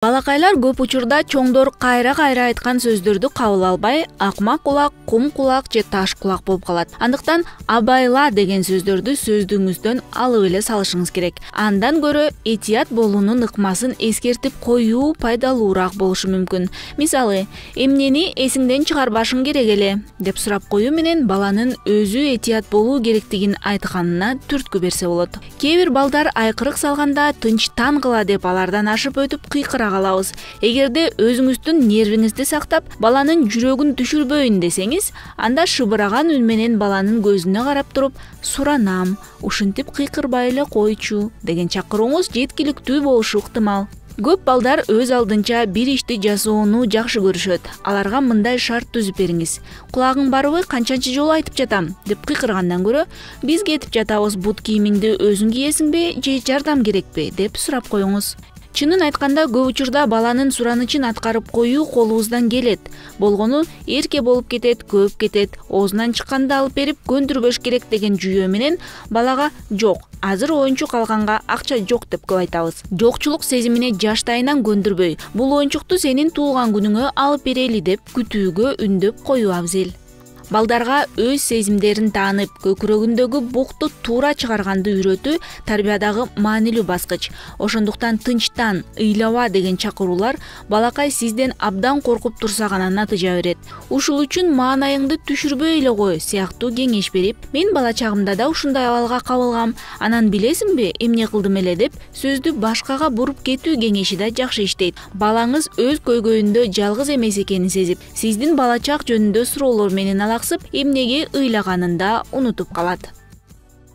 Балакайлар көп учурда чоңдор кайра айткан сөздөрдү кабыл албай, акмак кулак, кум кулак же таш кулак болуп калат. Андыктан абайла деген сөздөрдү сөздүгүңүздөн алып эле салышыңыз керек. Андан көрө этият болуунун ыкмасын эскертип коюу пайдалуураак болушу мүмкүн. Мисалы, эмнени эсиңден чыгарбашың керек эле деп сурап коюу менен баланын өзү этият болуу керектигин айтканына түрткү берсе болот. Кээ бир балдар айкырык салганда тынч тангыла деп алардан ашып өтүп кыйкыра калабыз. Эгерде өзүңүздүн нервиңизди сактап, баланын жүрөгүн түшүрбөйүн десеңиз, анда шыбыраган үн менен баланын көзүнө карап туруп, "Суранам, ушинтип кыйкырбай эле койчу" деген чакырууңуз жеткиликтүү болушу ыктымал. Көп балдар өз алдынча бир ишти жасоону жакшы көрүшөт. Аларга мындай шарт түзүп бериңиз. "Кулагың барбы, канчанчы жолу айтып жатам" деп кыйкыргандан көрө, "Биз кетип жатабыз, бут кийимиңди өзүң кийесиңби же жардам керекпи" деп сурап коюңуз. Чынын айтканда, көп учурда баланын суранычын аткарып коюу колубуздан келет. Болгону эрке болуп кетет, көп кетет, оозунан чыкканды алып берип көндүрбөш керек деген жүйөө менен балага "Жок, азыр оюнчук алганга акча жок" деп көп айтабыз. Жокчулук сезимине жаштайынан көндүрбөй, "Бул оюнчукту сенин туулган күнүңө алып берели" деп күтүүгө үндөп коюу абзел. Балдарга өз сезимдерин таанып, көкүрөгүндөгү букту туура чыгарганды үйрөтүү тарбиядагы маанилүү баскыч. Ошондуктан тынчтан, ыйлаба деген чакыруулар балакай сизден абдан коркуп турса гана натыйжа берет. Ушул үчүн маанайыңды түшүрбөй эле кой сыяктуу кеңеш берип, "Мен бала чагымда да ушундай абалга кабылгам, анан билесиңби, эмне кылдым эле" деп сөздү башкага буруп кетүү кеңеши да жакшы иштейт. Балаңыз өз көйгөйүндө жалгыз эмес экенин сезип, сиздин балачак жөнүндө суроолор менен эмнеге ыйлаганын да унутуп калат.